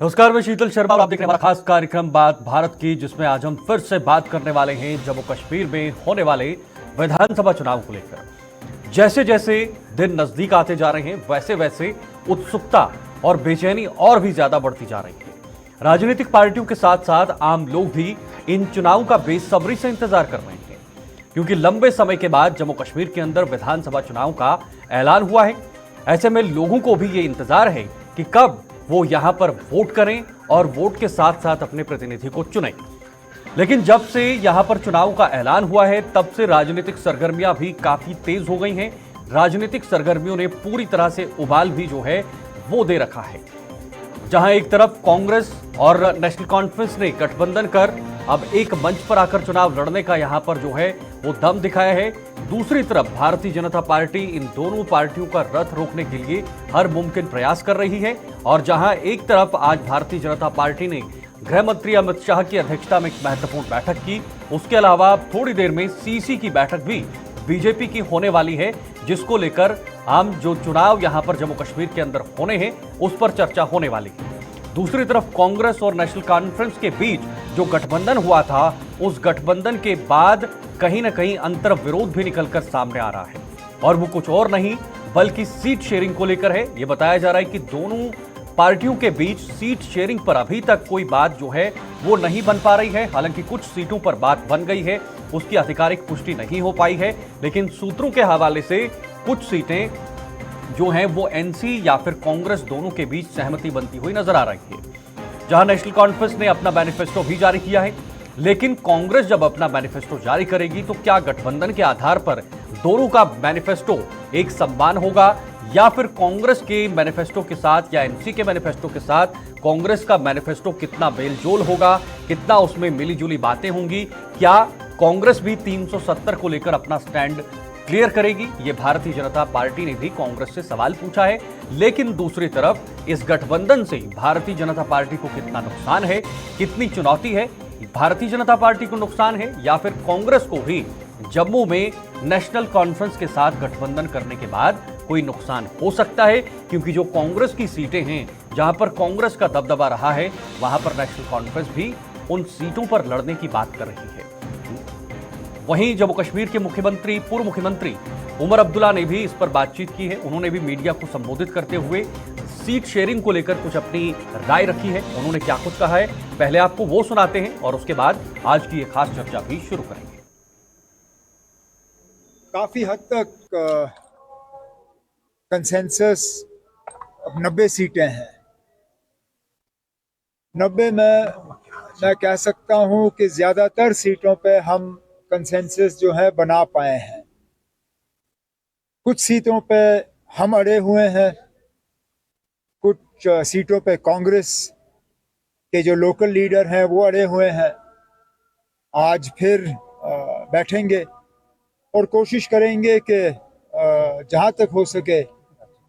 नमस्कार, मैं शीतल शर्मा और आप देख रहे हैं हमारा खास कार्यक्रम बात भारत की, जिसमें आज हम फिर से बात करने वाले हैं जम्मू कश्मीर में होने वाले विधानसभा चुनाव को लेकर। जैसे जैसे दिन नजदीक आते जा रहे हैं वैसे वैसे उत्सुकता और बेचैनी और भी ज्यादा बढ़ती जा रही है। राजनीतिक पार्टियों के साथ साथ आम लोग भी इन चुनाव का बेसब्री से इंतजार कर रहे हैं, क्योंकि लंबे समय के बाद जम्मू कश्मीर के अंदर विधानसभा चुनाव का ऐलान हुआ है। ऐसे में लोगों को भी ये इंतजार है कि कब वो यहां पर वोट करें और वोट के साथ साथ अपने प्रतिनिधि को चुनें। लेकिन जब से यहां पर चुनाव का ऐलान हुआ है तब से राजनीतिक सरगर्मियां भी काफी तेज हो गई हैं। राजनीतिक सरगर्मियों ने पूरी तरह से उबाल भी जो है वो दे रखा है। जहां एक तरफ कांग्रेस और नेशनल कॉन्फ्रेंस ने गठबंधन कर अब एक मंच पर आकर चुनाव लड़ने का यहां पर जो है वो दम दिखाया है, दूसरी तरफ भारतीय जनता पार्टी इन दोनों पार्टियों का रथ रोकने के लिए हर मुमकिन प्रयास कर रही है। और जहां एक तरफ आज भारतीय जनता पार्टी ने गृह मंत्री अमित शाह की अध्यक्षता में एक महत्वपूर्ण बैठक की, उसके अलावा थोड़ी देर में सीसी की बैठक भी बीजेपी की होने वाली है, जिसको लेकर आम जो चुनाव यहां पर जम्मू कश्मीर के अंदर होने हैं उस पर चर्चा होने वाली है। दूसरी तरफ कांग्रेस और नेशनल कॉन्फ्रेंस के बीच जो गठबंधन हुआ था, उस गठबंधन के बाद कहीं ना कहीं अंतर विरोध भी निकलकर सामने आ रहा है, और वो कुछ और नहीं बल्कि सीट शेयरिंग को लेकर है। ये बताया जा रहा है कि दोनों पार्टियों के बीच सीट शेयरिंग पर अभी तक कोई बात जो है वो नहीं बन पा रही है। हालांकि कुछ सीटों पर बात बन गई है, उसकी आधिकारिक पुष्टि नहीं हो पाई है, लेकिन सूत्रों के हवाले से कुछ सीटें जो हैं वो एनसी या फिर कांग्रेस दोनों के बीच सहमति बनती हुई नजर आ रही है। जहां नेशनल कॉन्फ्रेंस ने अपना मैनिफेस्टो भी जारी किया है, लेकिन कांग्रेस जब अपना मैनिफेस्टो जारी करेगी तो क्या गठबंधन के आधार पर दोनों का मैनिफेस्टो एक समान होगा, या फिर कांग्रेस के मैनिफेस्टो के साथ या एनसी के मैनिफेस्टो के साथ कांग्रेस का मैनिफेस्टो कितना मेलजोल होगा, कितना उसमें मिली जुली बातें होंगी, क्या कांग्रेस भी 370 को लेकर अपना स्टैंड क्लियर करेगी? ये भारतीय जनता पार्टी ने भी कांग्रेस से सवाल पूछा है। लेकिन दूसरी तरफ इस गठबंधन से भारतीय जनता पार्टी को कितना नुकसान है, कितनी चुनौती है? भारतीय जनता पार्टी को नुकसान है या फिर कांग्रेस को भी जम्मू में नेशनल कॉन्फ्रेंस के साथ गठबंधन करने के बाद कोई नुकसान हो सकता है? क्योंकि जो कांग्रेस की सीटें हैं, जहां पर कांग्रेस का दबदबा रहा है, वहां पर नेशनल कॉन्फ्रेंस भी उन सीटों पर लड़ने की बात कर रही है। वहीं जम्मू कश्मीर के मुख्यमंत्री, पूर्व मुख्यमंत्री उमर अब्दुल्ला ने भी इस पर बातचीत की है। उन्होंने भी मीडिया को संबोधित करते हुए सीट शेयरिंग को लेकर कुछ अपनी राय रखी है। उन्होंने क्या कुछ कहा है, पहले आपको वो सुनाते हैं और उसके बाद आज की ये खास चर्चा भी शुरू करेंगे। काफी हद तक कंसेंसस अब 90 सीटें हैं। 90 में मैं कह सकता हूं कि ज्यादातर सीटों पे हम कंसेंसस जो है बना पाए हैं। कुछ सीटों पे हम अड़े हुए हैं, कुछ सीटों पे कांग्रेस के जो लोकल लीडर हैं वो अड़े हुए हैं। आज फिर बैठेंगे और कोशिश करेंगे कि जहां तक हो सके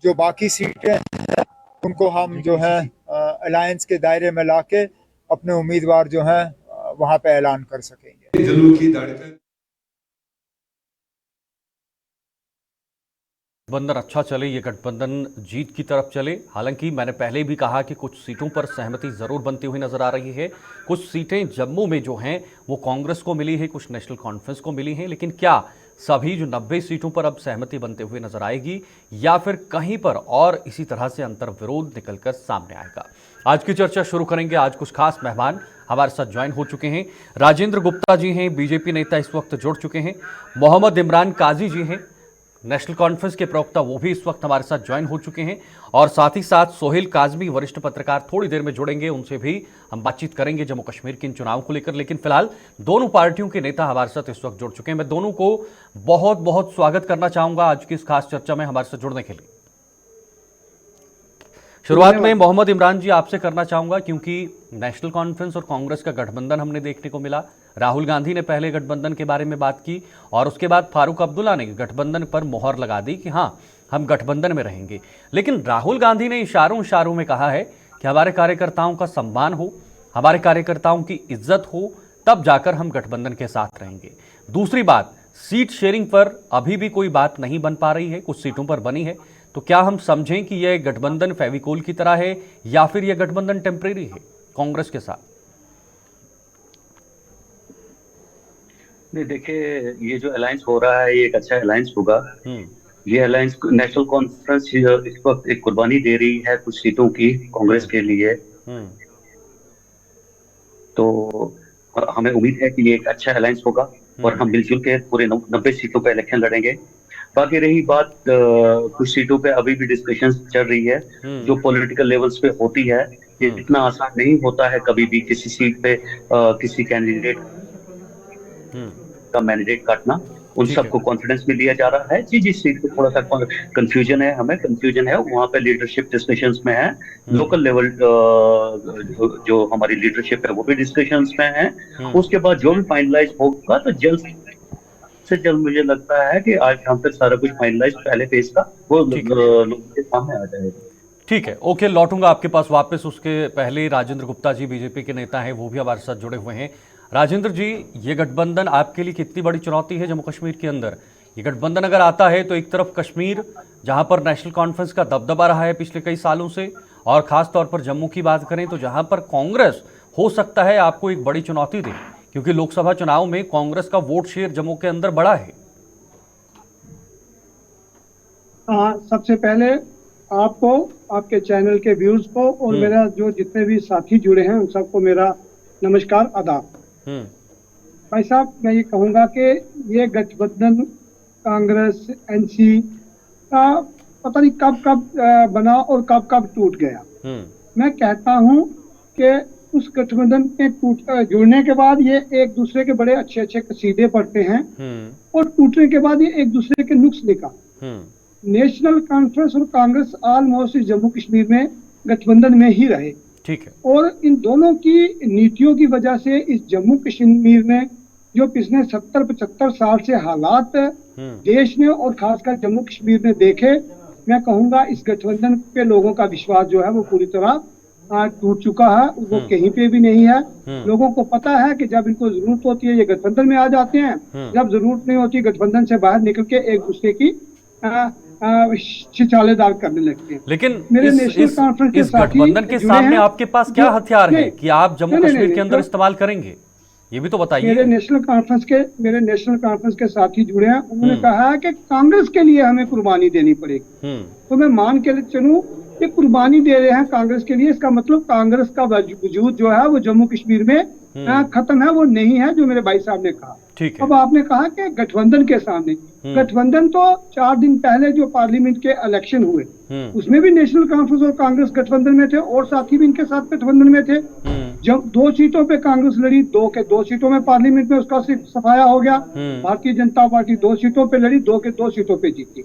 जो बाकी सीटें हैं उनको हम जो है अलायंस के दायरे में लाके अपने उम्मीदवार जो हैं वहां पे ऐलान कर सकेंगे। गठबंधन अच्छा चले, ये गठबंधन जीत की तरफ चले। हालांकि मैंने पहले भी कहा कि कुछ सीटों पर सहमति जरूर बनती हुई नजर आ रही है। कुछ सीटें जम्मू में जो हैं वो कांग्रेस को मिली है, कुछ नेशनल कॉन्फ्रेंस को मिली हैं, लेकिन क्या सभी जो 90 सीटों पर अब सहमति बनते हुए नजर आएगी, या फिर कहीं पर और इसी तरह से अंतर विरोध निकलकर सामने आएगा? आज की चर्चा शुरू करेंगे। आज कुछ खास मेहमान हमारे साथ ज्वाइन हो चुके हैं। राजेंद्र गुप्ता जी हैं, बीजेपी नेता इस वक्त जुड़ चुके हैं। मोहम्मद इमरान काजी जी हैं, नेशनल कॉन्फ्रेंस के प्रवक्ता, वो भी इस वक्त हमारे साथ ज्वाइन हो चुके हैं। और साथ ही साथ सोहेल काजमी, वरिष्ठ पत्रकार, थोड़ी देर में जुड़ेंगे, उनसे भी हम बातचीत करेंगे जम्मू कश्मीर के इन चुनाव को लेकर। लेकिन फिलहाल दोनों पार्टियों के नेता हमारे साथ इस वक्त जुड़ चुके हैं। मैं दोनों को बहुत बहुत स्वागत करना चाहूंगा आज की इस खास चर्चा में हमारे साथ जुड़ने के लिए। शुरुआत में मोहम्मद इमरान जी आपसे करना चाहूंगा, क्योंकि नेशनल कॉन्फ्रेंस और कांग्रेस का गठबंधन हमने देखने को मिला। राहुल गांधी ने पहले गठबंधन के बारे में बात की और उसके बाद फारूक अब्दुल्ला ने गठबंधन पर मोहर लगा दी कि हाँ, हम गठबंधन में रहेंगे। लेकिन राहुल गांधी ने इशारों में कहा है कि हमारे कार्यकर्ताओं का सम्मान हो, हमारे कार्यकर्ताओं की इज्जत हो, तब जाकर हम गठबंधन के साथ रहेंगे। दूसरी बात, सीट शेयरिंग पर अभी भी कोई बात नहीं बन पा रही है, कुछ सीटों पर बनी है, तो क्या हम समझें कि यह गठबंधन फेविकोल की तरह है या फिर यह गठबंधन टेम्परेरी है कांग्रेस के साथ? नहीं, देखिए, ये जो अलायंस हो रहा है ये एक अच्छा अलायंस होगा। ये अलायंस नेशनल कॉन्फ्रेंस इस वक्त एक कुर्बानी दे रही है कुछ सीटों की कांग्रेस के लिए। तो हमें उम्मीद है कि ये एक अच्छा अलायंस होगा और हम मिलजुल के पूरे 90 सीटों पे इलेक्शन लड़ेंगे। बाकी रही बात कुछ सीटों पे अभी भी डिस्कशन चल रही है जो पॉलिटिकल लेवल्स पे होती है। ये इतना आसान नहीं होता है कभी भी किसी सीट पे किसी कैंडिडेट का मैंडेट काटना। उन सबको कॉन्फिडेंस में लिया जा रहा है। जिस सीट पे थोड़ा सा कंफ्यूजन है, हमें कंफ्यूजन है, वहां पे लीडरशिप डिस्कशंस में है। लोकल लेवल जो हमारी लीडरशिप है वो भी डिस्कशंस में है। उसके बाद जो भी फाइनलाइज होगा तो जल्द से जल्द मुझे लगता है कि आज शाम तक सारा कुछ फाइनलाइज पहले फेज का वो लोगों के सामने आ जाएगा। ठीक है, ओके, लौटूंगा आपके पास वापस। उसके पहले राजेंद्र गुप्ता जी बीजेपी के नेता हैं, वो भी हमारे साथ जुड़े हुए हैं। राजेंद्र जी, ये गठबंधन आपके लिए कितनी बड़ी चुनौती है जम्मू कश्मीर के अंदर? ये गठबंधन अगर आता है तो एक तरफ कश्मीर, जहां पर नेशनल कॉन्फ्रेंस का दबदबा रहा है पिछले कई सालों से, और खास तौर पर जम्मू की बात करें तो जहां पर कांग्रेस हो सकता है आपको एक बड़ी चुनौती दे, क्योंकि लोकसभा चुनाव में कांग्रेस का वोट शेयर जम्मू के अंदर बड़ा है। सबसे पहले आपको, आपके चैनल के व्यूअर्स को और मेरा जो जितने भी साथी जुड़े हैं उन सबको मेरा नमस्कार, आदाब। भाई साहब, मैं ये कहूंगा कि ये गठबंधन कांग्रेस एनसी का पता नहीं कब कब बना और कब कब टूट गया। मैं कहता हूं कि उस गठबंधन के जुड़ने के बाद ये एक दूसरे के बड़े अच्छे अच्छे कसीदे पढ़ते हैं और टूटने के बाद ये एक दूसरे के नुक्स निकाल। नेशनल कॉन्फ्रेंस और कांग्रेस ऑलमोस्ट जम्मू कश्मीर में गठबंधन में ही रहे। ठीक है। और इन दोनों की नीतियों की वजह से इस जम्मू कश्मीर में जो पिछले 70-75 साल से हालात देश ने और खासकर जम्मू कश्मीर में देखे, मैं कहूंगा इस गठबंधन पे लोगों का विश्वास जो है वो पूरी तरह टूट चुका है। वो कहीं पे भी नहीं है। लोगों को पता है कि जब इनको जरूरत होती है ये गठबंधन में आ जाते हैं, जब जरूरत नहीं होती गठबंधन से बाहर निकल के एक दूसरे की छिछालेदार करने लगते हैं। लेकिन इस गठबंधन के सामने आपके पास क्या हथियार है कि आप जम्मू कश्मीर के अंदर इस्तेमाल करेंगे, ये भी तो बताइए। मेरे नेशनल कॉन्फ्रेंस के साथी जुड़े हैं, उन्होंने कहा है कि कांग्रेस के लिए हमें कुर्बानी देनी पड़ेगी। तो मैं मान के चलूं कि कुर्बानी दे रहे हैं कांग्रेस के लिए, इसका मतलब कांग्रेस का वजूद जो है वो जम्मू कश्मीर में खत्म है, वो नहीं है, जो मेरे भाई साहब ने कहा। ठीक है। अब आपने कहा कि गठबंधन के सामने, गठबंधन तो 4 दिन पहले जो पार्लियामेंट के इलेक्शन हुए उसमें भी नेशनल कॉन्फ्रेंस और कांग्रेस गठबंधन में थे और साथी भी इनके साथ गठबंधन में थे। जब 2 सीटों पे कांग्रेस लड़ी, 2 सीटों में पार्लियामेंट में उसका सफाया हो गया। भारतीय जनता पार्टी 2 सीटों पे लड़ी, 2 सीटों पे जीती।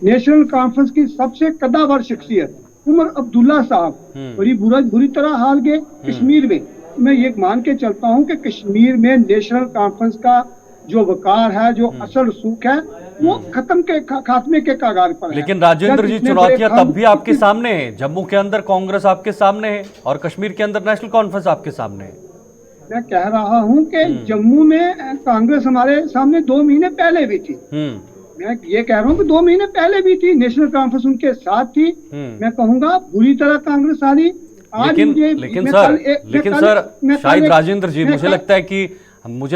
नेशनल कॉन्फ्रेंस की सबसे कद्दावर शख्सियत उमर अब्दुल्ला साहब बड़ी बुरी तरह हार गए कश्मीर में। मैं ये मान के चलता हूं कि कश्मीर में नेशनल कॉन्फ्रेंस का जो वकार है, जो असल सूख है, वो खात्मे के कगार पर है। लेकिन राजेंद्र जी, चुनौतियां तब भी आपके सामने है। जम्मू के अंदर कांग्रेस आपके सामने है और कश्मीर के अंदर नेशनल कॉन्फ्रेंस आपके सामने है। मैं कह रहा हूं कि जम्मू में कांग्रेस हमारे सामने 2 महीने पहले भी थी। मैं ये कह रहा हूँ कि 2 महीने पहले भी थी, नेशनल कॉन्फ्रेंस उनके साथ थी। मैं कहूंगा बुरी तरह कांग्रेस हारी। लेकिन सर शायद राजेंद्र जी, मुझे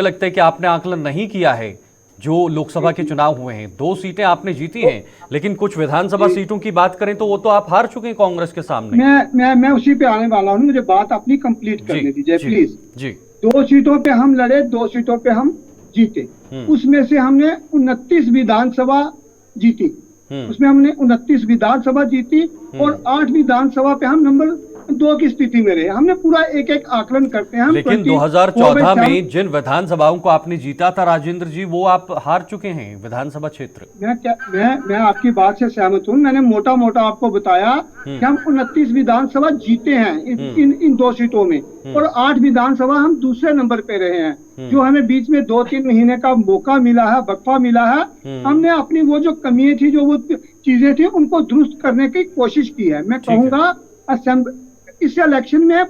लगता है कि आपने आकलन नहीं किया है। जो लोकसभा के चुनाव हुए हैं 2 सीटें आपने जीती हैं, लेकिन कुछ विधानसभा सीटों की बात करें तो वो तो आप हार चुके हैं कांग्रेस के सामने। मैं उसी पे आने वाला हूँ, मुझे बात अपनी कंप्लीट करने दीजिए प्लीज जी। 2 सीटों पे हम लड़े, 2 सीटों पे हम जीते। उसमें से हमने 29 विधानसभा जीती, उसमें हमने 29 विधानसभा जीती और 8 विधानसभा पे हम नंबर 2 की स्थिति में रहे। हमने पूरा एक आकलन करते हैं। लेकिन 2014 में जिन विधानसभाओं को आपने जीता था राजेंद्र जी, वो आप हार चुके हैं विधानसभा क्षेत्र। मैं आपकी बात से सहमत हूँ। मैंने मोटा आपको बताया कि हम 29 विधानसभा जीते हैं इन 2 सीटों में और 8 विधानसभा हम दूसरे नंबर पे रहे हैं। जो हमें बीच में 2-3 महीने का मौका मिला है, वक्फा मिला है, हमने अपनी वो जो कमियां थी, जो वो चीजें थी, उनको दुरुस्त करने की कोशिश की है। मैं कहूँगा इस इलेक्शन में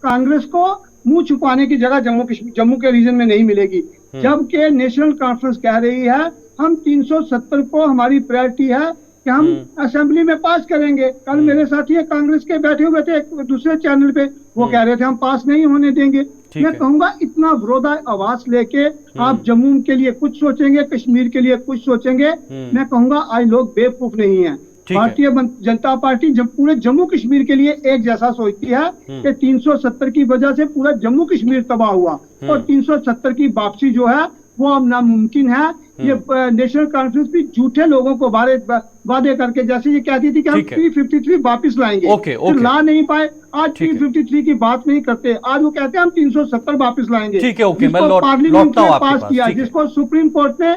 कांग्रेस को मुंह छुपाने की जगह जम्मू के रीजन में नहीं मिलेगी। जबकि नेशनल कॉन्फ्रेंस कह रही है हम 370 को हमारी प्रायोरिटी है कि कि हम असेंबली में पास करेंगे। कल मेरे साथी कांग्रेस के बैठे हुए थे एक दूसरे चैनल पे, वो कह रहे थे हम पास नहीं होने देंगे। मैं कहूंगा इतना विरोधाभास लेके आप जम्मू के लिए कुछ सोचेंगे, कश्मीर के लिए कुछ सोचेंगे, मैं कहूंगा आज लोग बेवकूफ नहीं है। भारतीय जनता पार्टी जब पूरे जम्मू कश्मीर के लिए एक जैसा सोचती है कि 370 की वजह से पूरा जम्मू कश्मीर तबाह हुआ और 370 की वापसी जो है वो अब नामुमकिन है। ये नेशनल कॉन्फ्रेंस भी झूठे लोगों को वादे करके, जैसे ये कहती थी कि हम 353 वापस लाएंगे, फिर ला नहीं पाए। आज 353 की बात नहीं करते, आज वो कहते हैं हम 370 वापस लाएंगे। जिसको पार्लियामेंट ने पास किया, जिसको सुप्रीम कोर्ट ने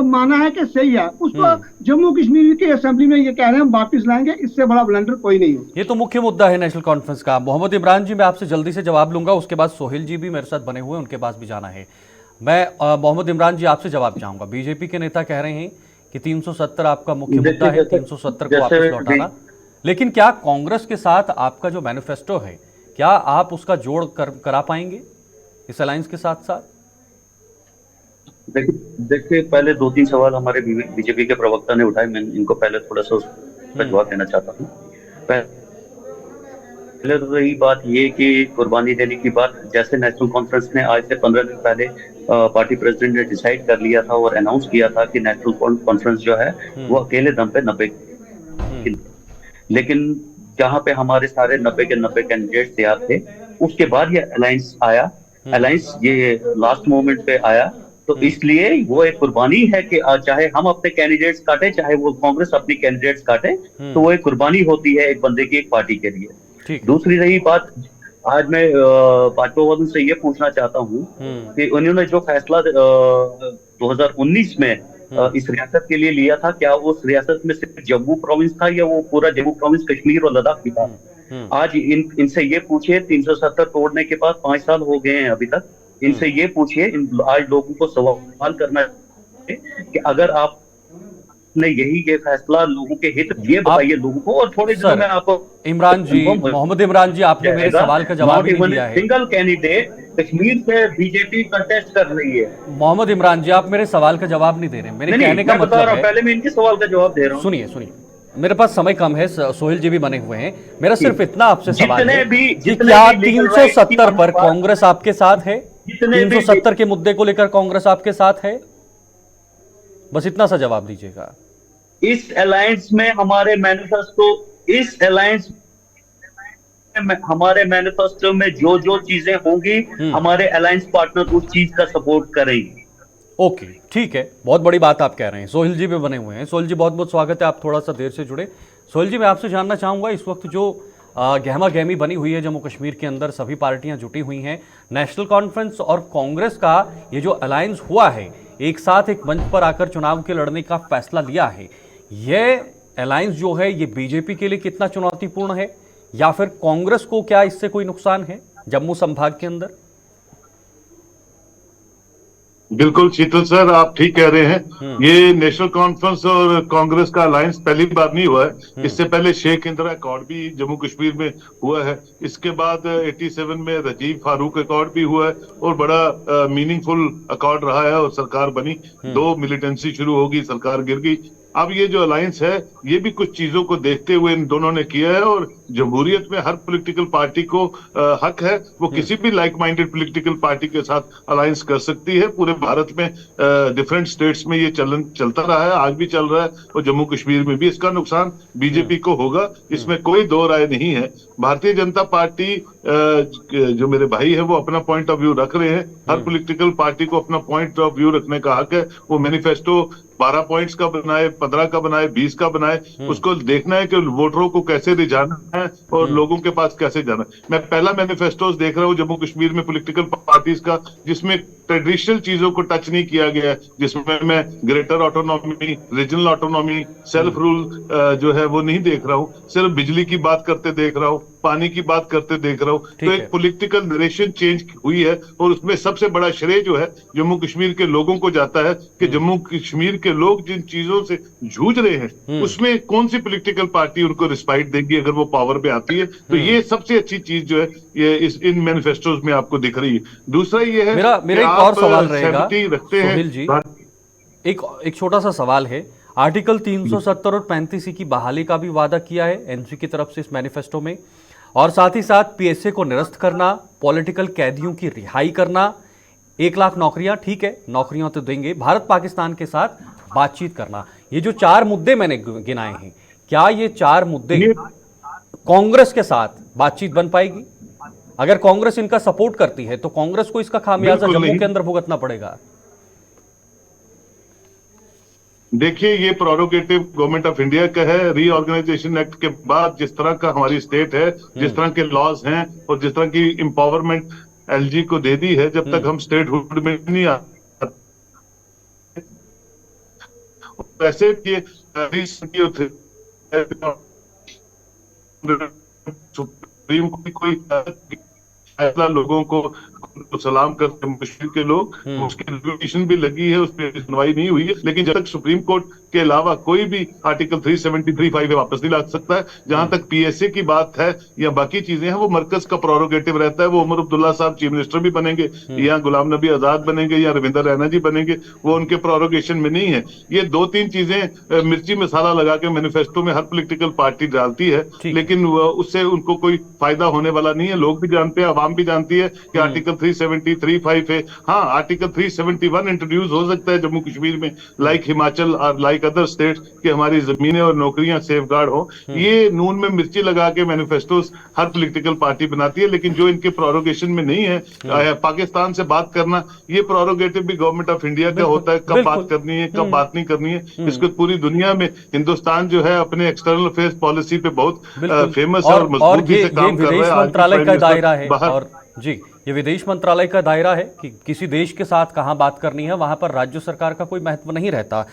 माना है कि सही है, उसको जम्मू कश्मीर की असेंबली में ये कह रहे हैं हम वापस लाएंगे। इससे बड़ा ब्लंडर कोई नहीं हो। ये तो मुख्य मुद्दा है नेशनल कॉन्फ्रेंस का। मोहम्मद इमरान जी, मैं आपसे जल्दी से जवाब लूंगा, उसके बाद सोहेल जी भी मेरे साथ बने हुए, उनके पास भी जाना है। मैं मोहम्मद इमरान जी आपसे जवाब चाहूंगा। बीजेपी के नेता कह रहे हैं कि 370 आपका मुख्य मुद्दा है, 370 को वापस लौटाना, लेकिन क्या कांग्रेस के साथ आपका जो मैनिफेस्टो है, क्या आप उसका जोड़ करा पाएंगे इस अलायंस के साथ साथ? देखिए, पहले 2-3 सवाल हमारे बीजेपी के प्रवक्ता ने उठाए, मैं इनको पहले थोड़ा सा उसका जवाब देना चाहता हूँ। पहले तो यही बात ये कि कुर्बानी देने की बात, जैसे नेशनल कॉन्फ्रेंस ने आज से 15 दिन पहले पार्टी प्रेसिडेंट ने डिसाइड कर लिया था और अनाउंस किया था कि नेशनल कॉन्फ्रेंस जो है वो अकेले दम पे 90, लेकिन जहां पे हमारे सारे 90 के 90 कैंडिडेट तैयार थे, उसके बाद ये अलायंस आया। अलायंस ये लास्ट मोमेंट पे आया, तो इसलिए वो एक कुर्बानी है कि चाहे हम अपने कैंडिडेट्स काटे, चाहे वो कांग्रेस अपनी कैंडिडेट्स काटे, तो वो एक कुर्बानी होती है एक बंदे की, एक पार्टी के लिए। दूसरी रही बात, आज मैं भाजपा वालों से ये पूछना चाहता हूँ कि उन्होंने जो फैसला 2019 में इस रियासत के लिए लिया था, क्या उस रियासत में सिर्फ जम्मू प्रोविंस था या वो पूरा जम्मू प्रोविंस, कश्मीर और लद्दाख भी था? आज इनसे ये पूछिए, 370 तोड़ने के बाद 5 साल हो गए हैं अभी तक, इनसे ये पूछिए, आज लोगों को सवाल करना है कि अगर आपने ये फैसला लोगों के हित, ये बताइए लोगों को। और थोड़े दिनों में आपको इमरान जी, मोहम्मद इमरान जी, आपने मेरे सवाल का जवाब नहीं दिया है। सिंगल कैंडिडेट कश्मीर से बीजेपी कंटेस्ट कर रही है। मोहम्मद इमरान जी, आप मेरे सवाल का जवाब नहीं दे रहे। मेरे कहने का मतलब है, पहले मैं इनके सवाल का जवाब दे रहा हूँ। सुनिए, मेरे पास समय कम है, सोहेल जी भी बने हुए हैं, मेरा सिर्फ इतना आपसे सवाल है कि क्या 370 पर कांग्रेस आपके साथ है? 370 के मुद्दे को लेकर कांग्रेस आपके साथ है? बस इतना सा जवाब दीजिएगा। इस अलायंस में हमारे मैनिफेस्टो में जो चीजें होंगी, हमारे अलायंस पार्टनर उस चीज का सपोर्ट करेंगे। ओके, ठीक है, बहुत बड़ी बात आप कह रहे हैं। सोहेल जी भी बने हुए हैं। सोहेल जी, बहुत बहुत स्वागत है, आप थोड़ा सा देर से जुड़े। सोहेल जी, मैं आपसे जानना चाहूंगा, इस वक्त जो गहमा गहमी बनी हुई है जम्मू कश्मीर के अंदर, सभी पार्टियां जुटी हुई हैं, नेशनल कॉन्फ्रेंस और कांग्रेस का ये जो अलायंस हुआ है, एक साथ एक मंच पर आकर चुनाव के लड़ने का फैसला लिया है, ये अलायंस जो है ये बीजेपी के लिए कितना चुनौतीपूर्ण है, या फिर कांग्रेस को क्या इससे कोई नुकसान है जम्मू संभाग के अंदर? बिल्कुल शीतल सर, आप ठीक कह रहे हैं। ये नेशनल कॉन्फ्रेंस और कांग्रेस का अलायंस पहली बार नहीं हुआ है। इससे पहले शेख इंदिरा अकॉर्ड भी जम्मू कश्मीर में हुआ है। इसके बाद 87 में रजीब फारूक अकॉर्ड भी हुआ है और बड़ा मीनिंगफुल अकॉर्ड रहा है और सरकार बनी। 2 मिलिटेंसी शुरू होगी, सरकार गिर गई। अब ये जो अलायंस है, ये भी कुछ चीजों को देखते हुए इन दोनों ने किया है और जमहूरियत में हर पॉलिटिकल पार्टी को हक है, वो किसी भी लाइक माइंडेड पॉलिटिकल पार्टी के साथ अलायंस कर सकती है। पूरे भारत में डिफरेंट स्टेट्स में ये चलन चलता रहा है, आज भी चल रहा है और जम्मू कश्मीर में भी। इसका नुकसान बीजेपी को होगा, इसमें कोई दो राय नहीं है। भारतीय जनता पार्टी जो मेरे भाई है वो अपना पॉइंट ऑफ व्यू रख रहे हैं। हर पॉलिटिकल पार्टी को अपना पॉइंट ऑफ व्यू रखने का हक है। वो मैनिफेस्टो 12 पॉइंट्स का बनाए, 15 का बनाए, 20 का बनाए, उसको देखना है कि वोटरों को कैसे रिझाना है और लोगों के पास कैसे जाना है। मैं पहला मैनिफेस्टो देख रहा हूँ जम्मू कश्मीर में पॉलिटिकल पार्टीज का, जिसमें ट्रेडिशनल चीजों को टच नहीं किया गया है, जिसमें मैं greater autonomy, regional autonomy, self rule जो है वो नहीं देख रहा हूँ। सिर्फ बिजली की बात करते देख रहा हूँ, पानी की बात करते देख रहा हूँ। तो एक पॉलिटिकल नरेशन चेंज हुई है और उसमें सबसे बड़ा श्रेय जो है जम्मू कश्मीर के लोगों को जाता है कि जम्मू कश्मीर के लोग जिन चीजों से जूझ रहे हैं उसमें कौन सी पॉलिटिकल पार्टी उनको रिस्पाइट देगी अगर वो पावर पे आती है। तो ये सबसे अच्छी चीज जो है ये इन मैनिफेस्टोज में आपको दिख रही है। दूसरा ये है, मेरा एक और सवाल रहेगा रखते हैं जी, एक छोटा सा सवाल है। आर्टिकल 370 और 35 की बहाली का भी वादा किया है एनसी की तरफ से इस मैनिफेस्टो में, और साथ ही साथ पीएसए को निरस्त करना, पॉलिटिकल कैदियों की रिहाई करना, 1 लाख नौकरियां, ठीक है नौकरियां तो देंगे, भारत पाकिस्तान के साथ बातचीत करना। ये जो 4 मुद्दे मैंने गिनाए हैं, क्या ये 4 मुद्दे कांग्रेस के साथ बातचीत बन पाएगी? अगर कांग्रेस इनका सपोर्ट करती है तो कांग्रेस को इसका खामियाजा जम्मू के अंदर भुगतना पड़ेगा। देखिए, ये प्रोरोगेटिव गवर्नमेंट ऑफ इंडिया का है। रीऑर्गेनाइजेशन एक्ट के बाद जिस तरह का हमारी स्टेट है, जिस तरह के लॉज हैं और जिस तरह की एम्पावरमेंट एलजी को दे दी है, जब तक हम स्टेटहुड में नहीं आते वैसे सुप्रीम कोई फैसला लोगों को सलाम करते मुश्किल के लोग, उसकी रेजोल्यूशन भी लगी है, उस पर सुनवाई नहीं हुई है, लेकिन जब तक सुप्रीम कोर्ट के अलावा कोई भी आर्टिकल 373(5) वापस नहीं ला सकता है। जहां तक पीएसए की बात है या बाकी चीजें हैं, वो मरकज का प्रोरोगेटिव रहता है। वो उमर अब्दुल्ला साहब चीफ मिनिस्टर भी बनेंगे या गुलाम नबी आजाद बनेंगे या रविंदर रैना जी बनेंगे, वो उनके प्रोरोगेशन में नहीं है। ये 2-3 चीजें मिर्ची मसाला लगा के मैनिफेस्टो में हर पॉलिटिकल पार्टी डालती है, लेकिन उससे उनको कोई फायदा होने वाला नहीं है। लोग भी जानते हैं, आवाम भी जानती है कि आर्टिकल 373(5) है। हाँ, आर्टिकल 371 इंट्रोड्यूस हो सकता है जम्मू कश्मीर में, लाइक हिमाचल और लाइक अदर स्टेट्स, कि हमारी जमीनें और नौकरियां सेफ गार्ड हो। ये नून में मिर्ची लगा के मैनिफेस्टोस हर पॉलिटिकल पार्टी बनाती है, लेकिन जो इनके प्रोरोगेशन में नहीं है, पाकिस्तान से बात करना, ये प्रोरोगेटिव भी गवर्नमेंट ऑफ इंडिया का होता है। कब बात करनी है, कब बात नहीं करनी है, इसको पूरी दुनिया में हिंदुस्तान जो है अपने एक्सटर्नल अफेयर्स पॉलिसी पे बहुत फेमस है और मजबूती से काम कर रहा है। मंत्रालय का दायरा है, और जी ये विदेश मंत्रालय का दायरा है कि किसी देश के साथ कहां बात करनी है, वहां पर राज्य सरकार का कोई महत्व नहीं रहता।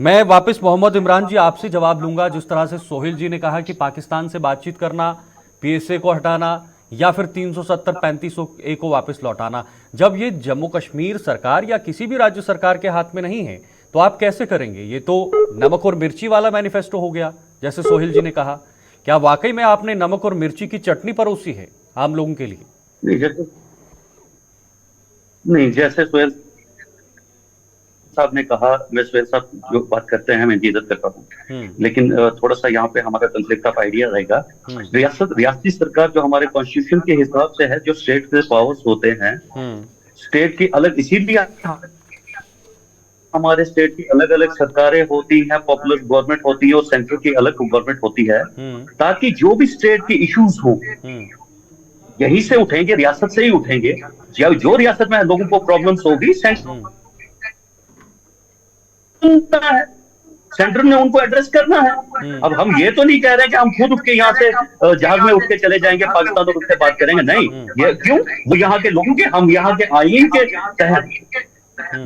मैं वापस मोहम्मद इमरान जी आपसे जवाब लूंगा। जिस तरह से सोहेल जी ने कहा कि पाकिस्तान से बातचीत करना, पीएसए को हटाना या फिर 370-35 को वापस लौटाना, जब ये जम्मू कश्मीर सरकार या किसी भी राज्य सरकार के हाथ में नहीं है तो आप कैसे करेंगे? ये तो नमक और मिर्ची वाला मैनिफेस्टो हो गया, जैसे सोहेल जी ने कहा। क्या वाकई में आपने नमक और मिर्ची की चटनी परोसी है आम लोगों के लिए? नहीं, जैसे सोहेल साहब ने कहा, मैं सोहेल साहब जो बात करते हैं मैं इनकी इज्जत करता हूँ, लेकिन थोड़ा सा यहाँ पे हमारा कंफ्लिक्ट ऑफ आइडिया रहेगा। रियासती सरकार जो हमारे कॉन्स्टिट्यूशन के हिसाब से है, जो स्टेट के पावर्स होते हैं, स्टेट की अलग, इसीलिए हमारे स्टेट की अलग अलग सरकारें होती हैं, पॉपुलर गवर्नमेंट होती है और सेंट्रल की अलग गवर्नमेंट होती है, ताकि जो भी स्टेट की इश्यूज हो यहीं से उठेंगे, रियासत से ही उठेंगे। जो रियासत में लोगों को प्रॉब्लम्स होगी सेंटर ने उनको एड्रेस करना है। अब हम ये तो नहीं कह रहे कि हम खुद उठ के यहाँ से जहाज में उठ के चले जाएंगे पाकिस्तान और उससे बात करेंगे, नहीं। ये क्यों? वो यहाँ के लोगों के, हम यहाँ के आईन के तहत,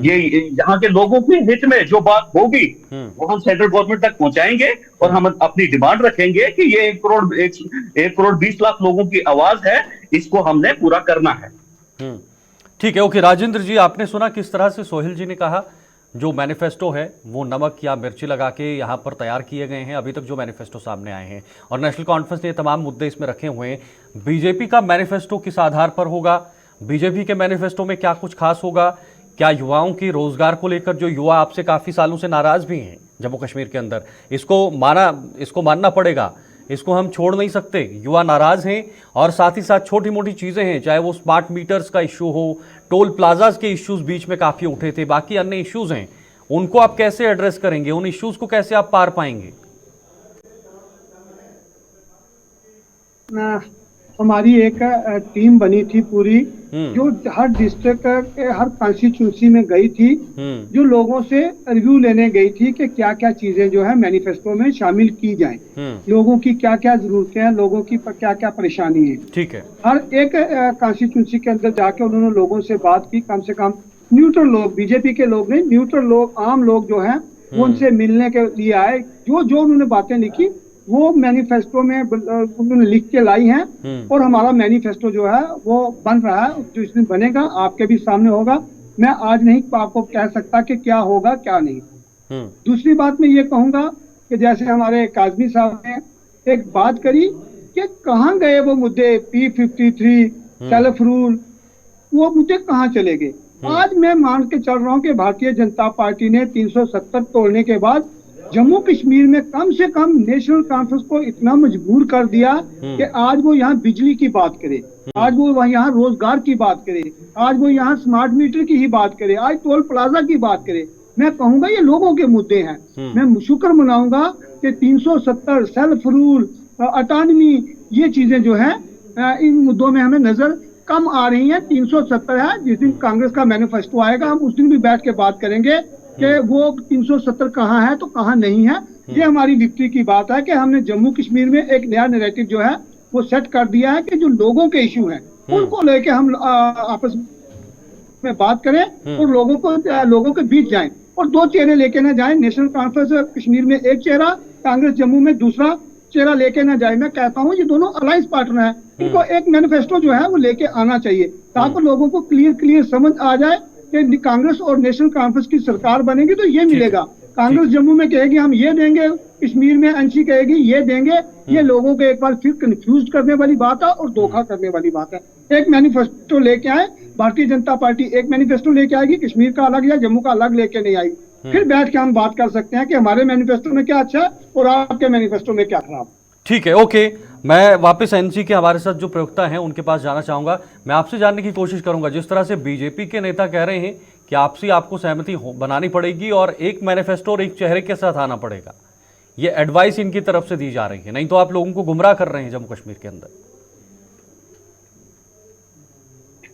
ये यहाँ के लोगों के हित में जो बात होगी वो हम सेंट्रल गवर्नमेंट तक पहुंचाएंगे और हम अपनी डिमांड रखेंगे कि ये 1 करोड़ 20 लाख लोगों की आवाज है, इसको हमने पूरा करना है। ठीक है, ओके। राजेंद्र जी, आपने सुना किस तरह से सोहेल जी ने कहा जो मैनिफेस्टो है वो नमक या मिर्ची लगा के यहाँ पर तैयार किए गए हैं अभी तक जो मैनिफेस्टो सामने आए हैं, और नेशनल कॉन्फ्रेंस ने तमाम मुद्दे इसमें रखे हुए हैं। बीजेपी का मैनिफेस्टो किस आधार पर होगा? बीजेपी के मैनिफेस्टो में क्या कुछ खास होगा? क्या युवाओं की रोजगार को लेकर, जो युवा आपसे काफ़ी सालों से नाराज भी हैं जम्मू कश्मीर के अंदर, इसको मानना पड़ेगा, इसको हम छोड़ नहीं सकते। युवा नाराज हैं और साथ ही साथ छोटी मोटी चीज़ें हैं, चाहे वो स्मार्ट मीटर्स का इशू हो, टोल प्लाजाज के इश्यूज बीच में काफ़ी उठे थे, बाकी अन्य इश्यूज हैं, उनको आप कैसे एड्रेस करेंगे? उन इश्यूज को कैसे आप पार पाएंगे? हमारी एक टीम बनी थी पूरी, जो हर डिस्ट्रिक्ट के हर कॉन्स्टिट्यूंसी में गई थी, जो लोगों से रिव्यू लेने गई थी कि क्या क्या चीजें जो है मैनिफेस्टो में शामिल की जाएं, लोगों की क्या क्या जरूरतें हैं, लोगों की क्या क्या परेशानी है। ठीक है। हर एक कॉन्स्टिट्यूंसी के अंदर जाके उन्होंने लोगों से बात की, कम से कम न्यूट्रल लोग, बीजेपी के लोग नहीं, न्यूट्रल लोग, आम लोग जो हैं वो उनसे मिलने के लिए आए। जो उन्होंने बातें लिखी वो मैनिफेस्टो में उन्होंने लिख के लाई हैं, और हमारा मैनिफेस्टो जो है वो बन रहा है, जो इसमें बनेगा आपके भी सामने होगा। मैं आज नहीं आपको कह सकता कि क्या होगा क्या नहीं। दूसरी बात मैं ये कहूंगा कि जैसे हमारे काजमी साहब ने एक बात करी कि कहाँ गए वो मुद्दे, P53, सेल्फ रूल, वो मुद्दे कहाँ चले गए। आज मैं मान के चल रहा हूँ कि भारतीय जनता पार्टी ने 370 तोड़ने के बाद जम्मू कश्मीर में कम से कम नेशनल कॉन्फ्रेंस को इतना मजबूर कर दिया कि आज वो यहाँ बिजली की बात करे, आज वो यहाँ रोजगार की बात करे, आज वो यहाँ स्मार्ट मीटर की ही बात करे, आज टोल प्लाजा की बात करे। मैं कहूंगा ये लोगों के मुद्दे हैं। मैं शुक्र मनाऊंगा कि 370 सेल्फ रूल, ऑटोनॉमी, ये चीजें जो है इन मुद्दों में हमें नजर कम आ रही हैं। 370 है, जिस दिन कांग्रेस का मैनिफेस्टो आएगा हम उस दिन भी बैठ के बात करेंगे कि वो 370 कहाँ है तो कहाँ नहीं है। ये हमारी विक्ट्री की बात है कि हमने जम्मू कश्मीर में एक नया नैरेटिव जो है वो सेट कर दिया है कि जो लोगों के इश्यू हैं उनको लेके हम आपस में बात करें और लोगों के बीच जाएं और दो चेहरे लेके ना जाएं। नेशनल कॉन्फ्रेंस कश्मीर में एक चेहरा, कांग्रेस जम्मू में दूसरा चेहरा लेके ना जाए। मैं कहता हूँ ये दोनों अलायंस पार्टनर हैं, इनको एक मैनिफेस्टो जो है वो लेके आना चाहिए ताकि लोगों को क्लियर समझ आ जाए कि कांग्रेस और नेशनल कॉन्फ्रेंस की सरकार बनेगी तो ये मिलेगा। कांग्रेस जम्मू में कहेगी हम ये देंगे, कश्मीर में एनसी कहेगी ये देंगे। ये लोगों को एक बार फिर कंफ्यूज करने वाली बात है और धोखा करने वाली बात है। एक मैनिफेस्टो लेके आए, भारतीय जनता पार्टी एक मैनिफेस्टो लेके आएगी, कश्मीर का अलग या जम्मू का अलग लेके नहीं आएगी। फिर बैठ के हम बात कर सकते हैं कि हमारे मैनिफेस्टो में क्या अच्छा है और आपके मैनिफेस्टो में क्या खराब। ठीक है, ओके। मैं वापस एनसी के हमारे साथ जो प्रवक्ता हैं उनके पास जाना चाहूंगा। मैं आपसे जानने की कोशिश करूंगा, जिस तरह से बीजेपी के नेता कह रहे हैं कि आपसी आपको सहमति बनानी पड़ेगी और एक मैनिफेस्टो और एक चेहरे के साथ आना पड़ेगा, ये एडवाइस इनकी तरफ से दी जा रही है, नहीं तो आप लोगों को गुमराह कर रहे हैं जम्मू कश्मीर के अंदर।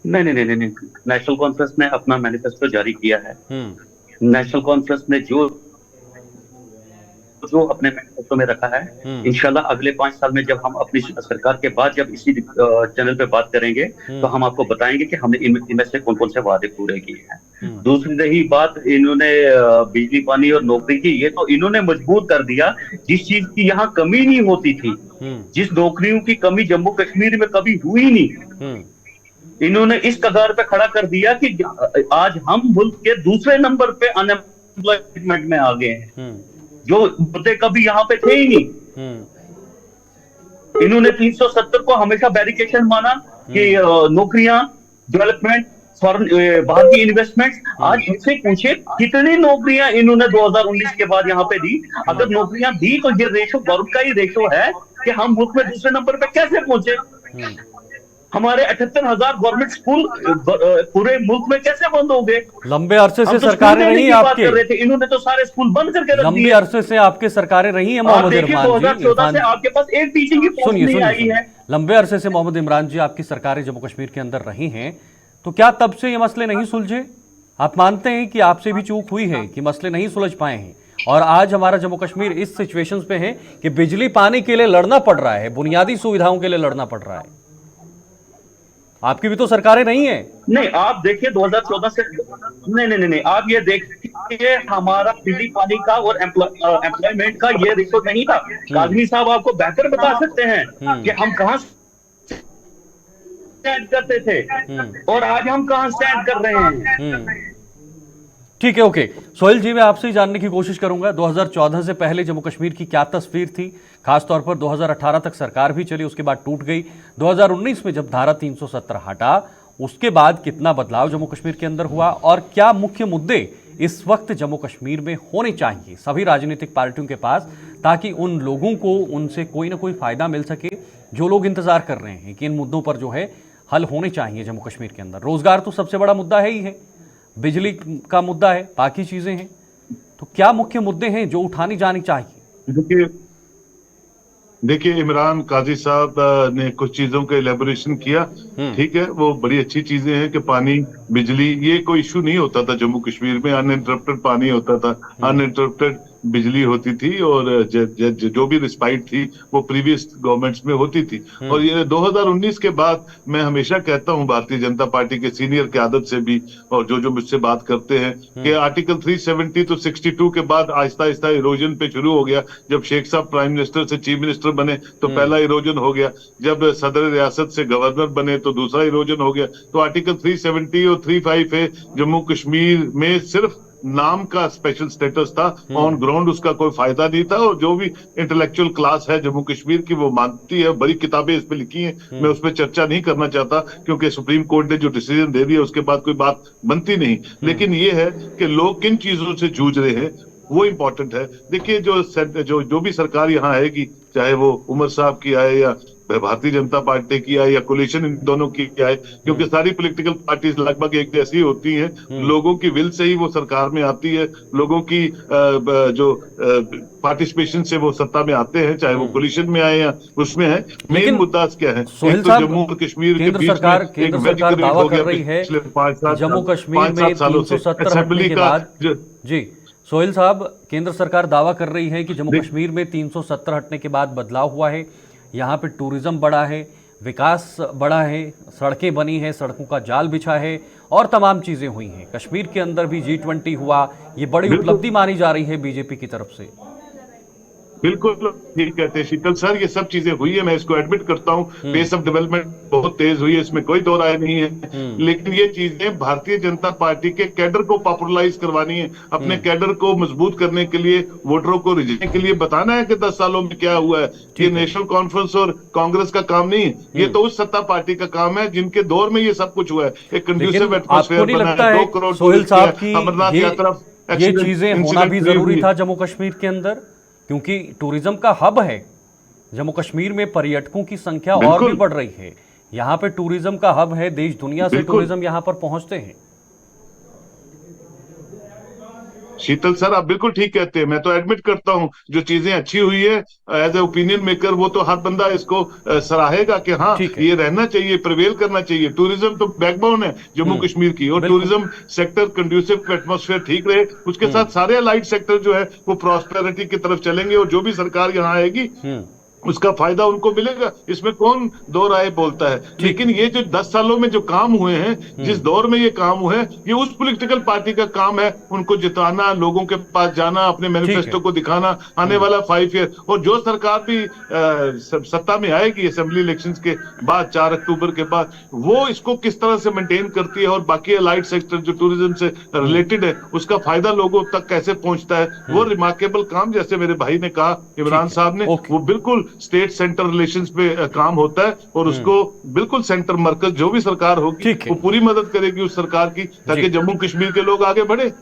नहीं। नेशनल कॉन्फ्रेंस ने अपना मैनिफेस्टो जारी किया है। नेशनल कॉन्फ्रेंस ने जो अपने मैनिफेस्टो में रखा है, इंशाल्लाह अगले 5 साल में जब हम अपनी सरकार के बाद जब इसी चैनल पे बात करेंगे तो हम आपको बताएंगे कि हमने इनमें से कौन कौन से वादे पूरे किए हैं। दूसरी रही बात इन्होंने बिजली पानी और नौकरी की, ये तो इन्होंने मजबूर कर दिया जिस चीज की यहाँ कमी नहीं होती थी, जिस नौकरियों की कमी जम्मू कश्मीर में कभी हुई नहीं, इन्होंने इस कगार पे खड़ा कर दिया कि आज हम मुल्क के दूसरे नंबर पे अनएम्प्लॉयमेंट में आ गए हैं, जो मुद्दे कभी यहाँ पे थे ही नहीं। इन्होंने 370 को हमेशा बैरिकेशन माना कि नौकरियां, डेवलपमेंट, बाहर की इन्वेस्टमेंट। आज इनसे पूछे कितनी नौकरियां इन्होंने 2019 के बाद यहाँ पे दी। अगर नौकरियां दी तो ये रेशो गवर्नमेंट का ही रेशो है कि हम मुल्क में दूसरे नंबर पे कैसे पहुंचे। हमारे 78,000 गवर्नमेंट स्कूल पूरे मुल्क में कैसे बंद हो गए। लंबे अरसे से सरकारें रही आपके, कर रहे थे, इन्होंने तो सारे स्कूल बंद करके रख दिए। लंबे अरसे से आपके सरकारें रही हैं मोहम्मद इमरान जी। 2014 से आपके पास एक टीचिंग की पोस्ट नहीं आई है। लंबे अरसे से मोहम्मद इमरान जी आपकी सरकारें जम्मू कश्मीर के अंदर रही हैं, तो क्या तब से ये मसले नहीं सुलझे? आप मानते हैं कि आपसे भी चूक हुई है कि मसले नहीं सुलझ पाए हैं और आज हमारा जम्मू कश्मीर इस सिचुएशन पे है कि बिजली पानी के लिए लड़ना पड़ रहा है, बुनियादी सुविधाओं के लिए लड़ना पड़ रहा है? आपकी भी तो सरकारें नहीं है। नहीं, आप देखिए 2014 से नहीं, आप ये देखिए हमारा बिजली पानी का और एम्प्लॉयमेंट का ये रेशो नहीं था। काजमी साहब आपको बेहतर बता सकते हैं कि हम कहां स्टैंड करते थे और आज हम कहां स्टैंड कर रहे हैं। ठीक है, ओके। सोहेल जी, मैं आपसे ही जानने की कोशिश करूंगा 2014 से पहले जम्मू कश्मीर की क्या तस्वीर थी, खासतौर पर 2018 तक सरकार भी चली, उसके बाद टूट गई। 2019 में जब धारा 370 हटा, उसके बाद कितना बदलाव जम्मू कश्मीर के अंदर हुआ और क्या मुख्य मुद्दे इस वक्त जम्मू कश्मीर में होने चाहिए सभी राजनीतिक पार्टियों के पास, ताकि उन लोगों को उनसे कोई ना कोई फायदा मिल सके जो लोग इंतजार कर रहे हैं कि इन मुद्दों पर जो है हल होने चाहिए जम्मू कश्मीर के अंदर। रोजगार तो सबसे बड़ा मुद्दा है ही है, बिजली का मुद्दा है, बाकी चीजें हैं, तो क्या मुख्य मुद्दे हैं जो उठानी जानी चाहिए? देखिए इमरान काजी साहब ने कुछ चीजों का इलेबोरेशन किया, ठीक है, वो बड़ी अच्छी चीजें हैं कि पानी, बिजली, ये कोई इशू नहीं होता था जम्मू कश्मीर में। अनइंटरप्टेड पानी होता था, अनइंटरप्टेड बिजली होती थी और जो भी रिस्पाइट थी वो प्रीवियस गवर्नमेंट्स में होती थी। और ये 2019 के बाद मैं हमेशा कहता हूं भारतीय जनता पार्टी के सीनियर क़यादत से भी और जो मुझसे बात करते हैं कि आर्टिकल 370 तो 62 के बाद आहिस्ता आहिस्ता इरोजन पे शुरू हो गया। जब शेख साहब प्राइम मिनिस्टर से चीफ मिनिस्टर बने तो पहला इरोजन हो गया, जब सदर रियासत से गवर्नर बने तो दूसरा इरोजन हो गया। तो आर्टिकल 370 और 35 है, जम्मू कश्मीर में सिर्फ नाम का स्पेशल स्टेटस था, ऑन ग्राउंड उसका कोई फायदा नहीं था। और जो भी इंटेलेक्चुअल क्लास है जम्मू कश्मीर की वो मानती है, बड़ी किताबें इस पे लिखी हैं, मैं उस पर चर्चा नहीं करना चाहता क्योंकि सुप्रीम कोर्ट ने जो डिसीजन दे दिया उसके बाद कोई बात बनती नहीं। लेकिन ये है कि लोग किन चीजों से जूझ रहे हैं, वो इम्पोर्टेंट है। देखिए जो भी सरकार यहाँ आएगी, चाहे वो उमर साहब की आए या भारतीय जनता पार्टी की आए या कोलिशन इन दोनों की आए, क्योंकि सारी पॉलिटिकल पार्टीज लगभग एक जैसी होती हैं। लोगों की विल से ही वो सरकार में आती है, लोगों की जो पार्टिसिपेशन से वो सत्ता में आते हैं, चाहे वो कोलिशन में आए या उसमें है। मेन मुद्दा क्या है, सोहेल एक तो साहब, जम्मू और कश्मीर के बीच केंद्र में एक सरकार दावा कर रही है पिछले 5-7 जम्मू कश्मीर में 370 हटने के बाद। जी सोहेल साहब, केंद्र सरकार दावा कर रही है कि जम्मू कश्मीर में 370 हटने के बाद बदलाव हुआ है, यहाँ पे टूरिज्म बढ़ा है, विकास बढ़ा है, सड़कें बनी हैं, सड़कों का जाल बिछा है और तमाम चीजें हुई हैं। कश्मीर के अंदर भी G20 हुआ, ये बड़ी उपलब्धि मानी जा रही है बीजेपी की तरफ से। बिल्कुल ठीक कहते हैं शीतल सर, ये सब चीजें हुई है, मैं इसको एडमिट करता हूँ। पेस ऑफ डेवलपमेंट बहुत तेज हुई है, इसमें कोई दो राय नहीं है। लेकिन ये चीजें भारतीय जनता पार्टी के कैडर को पॉपुलराइज करवानी है, अपने कैडर को मजबूत करने के लिए, वोटरों को रिझाने के लिए बताना है कि 10 सालों में क्या हुआ है। ये नेशनल कॉन्फ्रेंस और कांग्रेस का काम नहीं है, ये तो उस सत्ता पार्टी का काम है जिनके दौर में ये सब कुछ हुआ है। एक कंड्यूसिव एटमॉस्फेयर बना है, 2 करोड़ सोहेल साहब की अमरनाथ यात्रा, ये चीजें होना भी जरूरी था जम्मू कश्मीर के अंदर, क्योंकि टूरिज्म का हब है जम्मू कश्मीर में, पर्यटकों की संख्या और भी बढ़ रही है। यहाँ पे टूरिज्म का हब है, देश दुनिया से टूरिज्म यहाँ पर पहुंचते हैं। शीतल सर आप बिल्कुल ठीक कहते हैं, मैं तो एडमिट करता हूं जो चीजें अच्छी हुई है एज ए ओपिनियन मेकर, वो तो हर बंदा इसको सराहेगा कि हाँ ये रहना चाहिए, प्रिवेल करना चाहिए। टूरिज्म तो बैकबोन है जम्मू कश्मीर की, और टूरिज्म सेक्टर कंड्यूसिव एटमॉस्फेयर ठीक रहे, उसके साथ सारे अलाइड सेक्टर जो है वो प्रॉस्पेरिटी की तरफ चलेंगे, और जो भी सरकार यहाँ आएगी उसका फायदा उनको मिलेगा, इसमें कौन दो राय बोलता है। लेकिन ये जो 10 सालों में जो काम हुए हैं, जिस दौर में ये काम हुए हैं, ये उस पॉलिटिकल पार्टी का काम है, उनको जिताना, लोगों के पास जाना, अपने मैनिफेस्टो को दिखाना, आने वाला 5 ईयर। और जो सरकार भी सत्ता में आएगी असेंबली इलेक्शंस के बाद 4 अक्टूबर के बाद, वो इसको किस तरह से मेंटेन करती है, और बाकी अलाइड सेक्टर जो टूरिज्म से रिलेटेड है उसका फायदा लोगों तक कैसे पहुंचता है, वो रिमार्केबल काम, जैसे मेरे भाई ने कहा, इमरान साहब ने, वो बिल्कुल स्टेट सेंटर रिलेशंस पे काम होता है, और उसको बिल्कुल सेंटर मरकज जो भी सरकार होगी वो पूरी मदद करेगी उस सरकार की, ताकि जम्मू कश्मीर के लोग आगे बढ़े।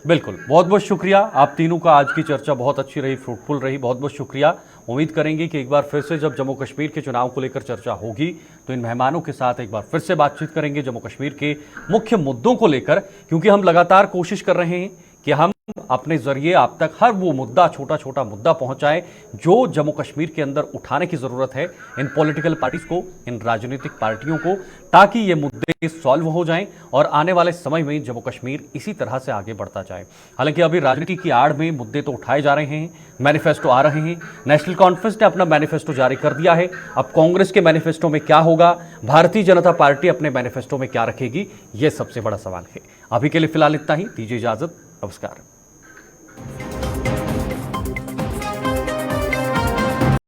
बिल्कुल, बहुत बहुत शुक्रिया आप तीनों का। आज की चर्चा बहुत अच्छी रही, फ्रूटफुल रही, बहुत बहुत शुक्रिया। उम्मीद करेंगे कि एक बार फिर से जब जम्मू कश्मीर के चुनाव को लेकर चर्चा होगी तो इन मेहमानों के साथ एक बार फिर से बातचीत करेंगे जम्मू कश्मीर के मुख्य मुद्दों को लेकर, क्योंकि हम लगातार कोशिश कर रहे हैं कि हम अपने जरिए आप तक हर वो मुद्दा, छोटा छोटा मुद्दा पहुंचाएं जो जम्मू कश्मीर के अंदर उठाने की जरूरत है इन पॉलिटिकल पार्टीज को, इन राजनीतिक पार्टियों को, ताकि ये मुद्दे सॉल्व हो जाएं और आने वाले समय में जम्मू कश्मीर इसी तरह से आगे बढ़ता जाए। हालांकि अभी राजनीति की आड़ में मुद्दे तो उठाए जा रहे हैं, मैनिफेस्टो आ रहे हैं, नेशनल कॉन्फ्रेंस ने अपना मैनिफेस्टो जारी कर दिया है। अब कांग्रेस के मैनिफेस्टो में क्या होगा, भारतीय जनता पार्टी अपने मैनिफेस्टो में क्या रखेगी, ये सबसे बड़ा सवाल है। अभी के लिए फिलहाल इतना ही, दीजिए इजाजत, नमस्कार।